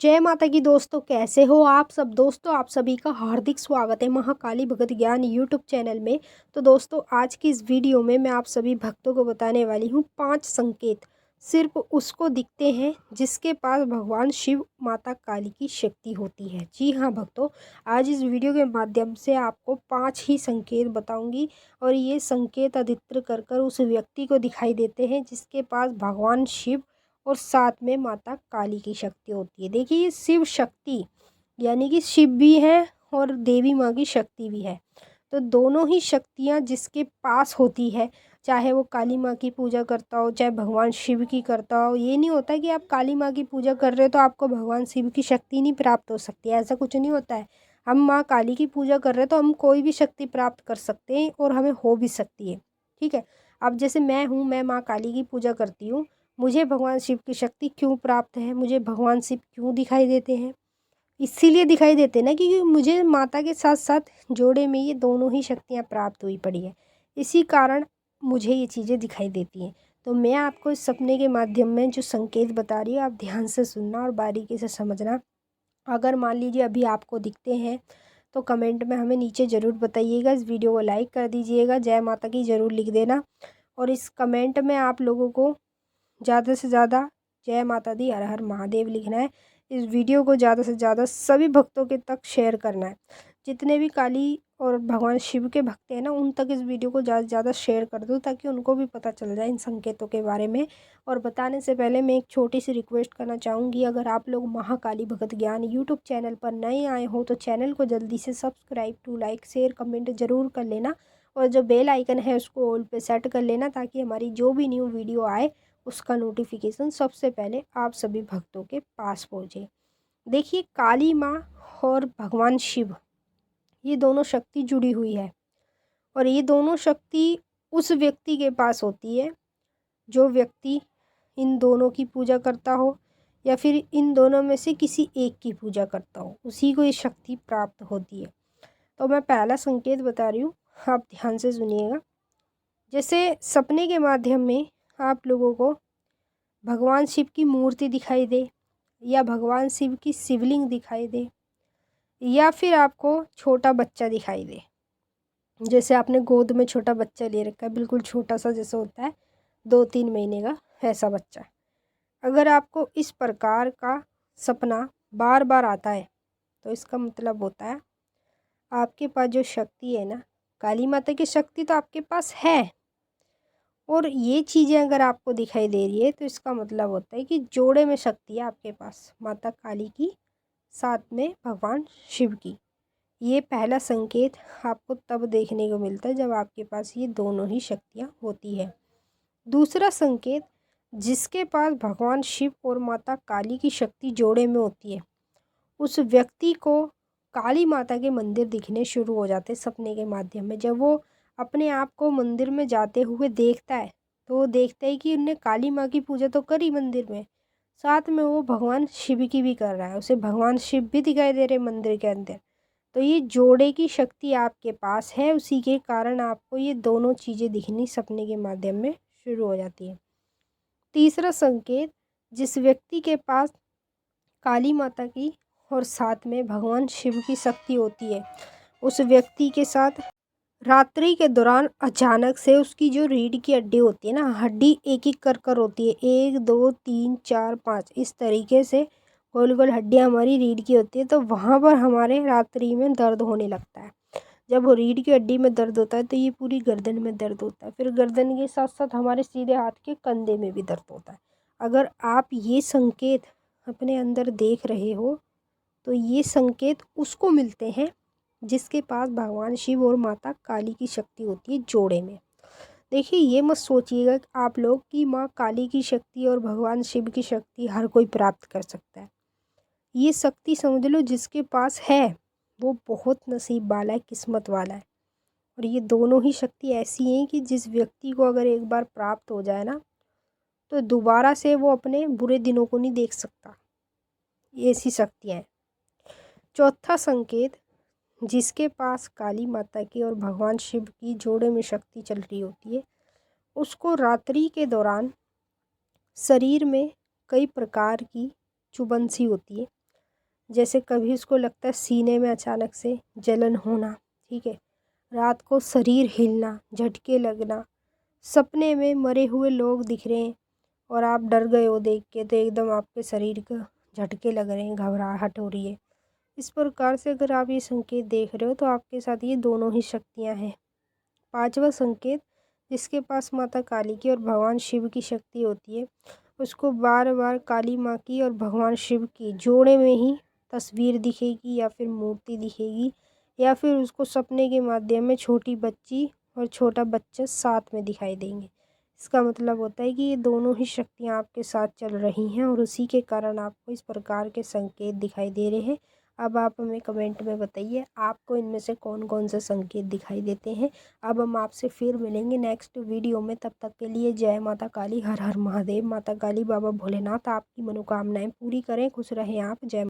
जय माता की दोस्तों, कैसे हो आप सब। दोस्तों आप सभी का हार्दिक स्वागत है महाकाली भगत ज्ञान यूट्यूब चैनल में। तो दोस्तों आज की इस वीडियो में मैं आप सभी भक्तों को बताने वाली हूँ 5 संकेत सिर्फ उसको दिखते हैं जिसके पास भगवान शिव माता काली की शक्ति होती है। जी हाँ भक्तों, आज इस वीडियो के माध्यम से आपको 5 ही संकेत बताऊंगी और ये संकेत अधिकतर कर कर उस व्यक्ति को दिखाई देते हैं जिसके पास भगवान शिव और साथ में माता काली की शक्ति होती है। देखिए शिव शक्ति यानी कि शिव भी है और देवी माँ की शक्ति भी है। तो दोनों ही शक्तियाँ जिसके पास होती है, चाहे वो काली माँ की पूजा करता हो चाहे भगवान शिव की करता हो, ये नहीं होता कि आप काली माँ की पूजा कर रहे हो तो आपको भगवान शिव की शक्ति नहीं प्राप्त हो सकती है। ऐसा कुछ नहीं होता है। हम माँ काली की पूजा कर रहे हैं तो हम कोई भी शक्ति प्राप्त कर सकते हैं और हमें हो भी सकती है। ठीक है। अब जैसे मैं हूँ, मैं माँ काली की पूजा करती हूँ, मुझे भगवान शिव की शक्ति क्यों प्राप्त है, मुझे भगवान शिव क्यों दिखाई देते हैं। इसीलिए दिखाई देते हैं ना क्योंकि मुझे माता के साथ साथ जोड़े में ये दोनों ही शक्तियाँ प्राप्त हुई पड़ी है। इसी कारण मुझे ये चीज़ें दिखाई देती हैं। तो मैं आपको इस सपने के माध्यम में जो संकेत बता रही हूँ आप ध्यान से सुनना और बारीकी से समझना। अगर मान लीजिए अभी आपको दिखते हैं तो कमेंट में हमें नीचे ज़रूर बताइएगा। इस वीडियो को लाइक कर दीजिएगा, जय माता की ज़रूर लिख देना। और इस कमेंट में आप लोगों को ज़्यादा से ज़्यादा जय माता दी, हर हर महादेव लिखना है। इस वीडियो को ज़्यादा से ज़्यादा सभी भक्तों के तक शेयर करना है। जितने भी काली और भगवान शिव के भक्त हैं ना, उन तक इस वीडियो को ज़्यादा से ज़्यादा शेयर कर दो ताकि उनको भी पता चल जाए इन संकेतों के बारे में। और बताने से पहले मैं एक छोटी सी रिक्वेस्ट करना चाहूँगी, अगर आप लोग महाकाली भगत ज्ञान यूट्यूब चैनल पर नए आए हो तो चैनल को जल्दी से subscribe to like share comment ज़रूर कर लेना। और जो बेल आइकन है उसको ऑल पे सेट कर लेना ताकि हमारी जो भी न्यू वीडियो आए उसका नोटिफिकेशन सबसे पहले आप सभी भक्तों के पास पहुँचे। देखिए काली माँ और भगवान शिव ये दोनों शक्ति जुड़ी हुई है और ये दोनों शक्ति उस व्यक्ति के पास होती है जो व्यक्ति इन दोनों की पूजा करता हो या फिर इन दोनों में से किसी एक की पूजा करता हो, उसी को ये शक्ति प्राप्त होती है। तो मैं पहला संकेत बता रही हूँ, आप ध्यान से सुनिएगा। जैसे सपने के माध्यम में आप लोगों को भगवान शिव की मूर्ति दिखाई दे या भगवान शिव की शिवलिंग दिखाई दे या फिर आपको छोटा बच्चा दिखाई दे, जैसे आपने गोद में छोटा बच्चा ले रखा है, बिल्कुल छोटा सा जैसे होता है 2-3 महीने का, ऐसा बच्चा। अगर आपको इस प्रकार का सपना बार बार आता है तो इसका मतलब होता है आपके पास जो शक्ति है ना, काली माता की शक्ति तो आपके पास है और ये चीज़ें अगर आपको दिखाई दे रही है तो इसका मतलब होता है कि जोड़े में शक्ति है आपके पास माता काली की साथ में भगवान शिव की। ये पहला संकेत आपको तब देखने को मिलता है जब आपके पास ये दोनों ही शक्तियाँ होती है। दूसरा संकेत, जिसके पास भगवान शिव और माता काली की शक्ति जोड़े में होती है उस व्यक्ति को काली माता के मंदिर दिखने शुरू हो जाते सपने के माध्यम में। जब वो अपने आप को मंदिर में जाते हुए देखता है तो वो देखता है कि उनने काली माँ की पूजा तो करी मंदिर में, साथ में वो भगवान शिव की भी कर रहा है, उसे भगवान शिव भी दिखाई दे रहे मंदिर के अंदर। तो ये जोड़े की शक्ति आपके पास है, उसी के कारण आपको ये दोनों चीज़ें दिखनी सपने के माध्यम में शुरू हो जाती है। तीसरा संकेत, जिस व्यक्ति के पास काली माता की और साथ में भगवान शिव की शक्ति होती है उस व्यक्ति के साथ रात्रि के दौरान अचानक से उसकी जो रीढ़ की हड्डी होती है ना, हड्डी एक एक कर होती है, 1 2 3 4 5 इस तरीके से गोल गोल हड्डियाँ हमारी रीढ़ की होती है। तो वहाँ पर हमारे रात्रि में दर्द होने लगता है। जब वो रीढ़ की हड्डी में दर्द होता है तो ये पूरी गर्दन में दर्द होता है, फिर गर्दन के साथ साथ हमारे सीधे हाथ के कंधे में भी दर्द होता है। अगर आप ये संकेत अपने अंदर देख रहे हो तो ये संकेत उसको मिलते हैं जिसके पास भगवान शिव और माता काली की शक्ति होती है जोड़े में। देखिए ये मत सोचिएगा कि आप लोग कि माँ काली की शक्ति और भगवान शिव की शक्ति हर कोई प्राप्त कर सकता है। ये शक्ति समझ लो जिसके पास है वो बहुत नसीब वाला है, किस्मत वाला है। और ये दोनों ही शक्ति ऐसी हैं कि जिस व्यक्ति को अगर एक बार प्राप्त हो जाए ना तो दोबारा से वो अपने बुरे दिनों को नहीं देख सकता। ये ऐसी शक्तियाँ हैं। चौथा संकेत, जिसके पास काली माता की और भगवान शिव की जोड़े में शक्ति चल रही होती है उसको रात्रि के दौरान शरीर में कई प्रकार की चुभन सी होती है। जैसे कभी उसको लगता है सीने में अचानक से जलन होना, ठीक है, रात को शरीर हिलना, झटके लगना, सपने में मरे हुए लोग दिख रहे हैं और आप डर गए हो देख के, तो एकदम आपके शरीर का झटके लग रहे हैं, घबराहट हो रही है। इस प्रकार से अगर आप ये संकेत देख रहे हो तो आपके साथ ये दोनों ही शक्तियाँ हैं। पांचवा संकेत, जिसके पास माता काली की और भगवान शिव की शक्ति होती है, उसको बार बार काली माँ की और भगवान शिव की जोड़े में ही तस्वीर दिखेगी या फिर मूर्ति दिखेगी, या फिर उसको सपने के माध्यम में छोटी बच्ची और छोटा बच्चा साथ में दिखाई देंगे। इसका मतलब होता है कि ये दोनों ही शक्तियाँ आपके साथ चल रही हैं और उसी के कारण आपको इस प्रकार के संकेत दिखाई दे रहे हैं। अब आप हमें कमेंट में बताइए आपको इनमें से कौन कौन से संकेत दिखाई देते हैं। अब हम आपसे फिर मिलेंगे नेक्स्ट वीडियो में, तब तक के लिए जय माता काली, हर हर महादेव। माता काली बाबा भोलेनाथ आपकी मनोकामनाएं पूरी करें, खुश रहें आप। जय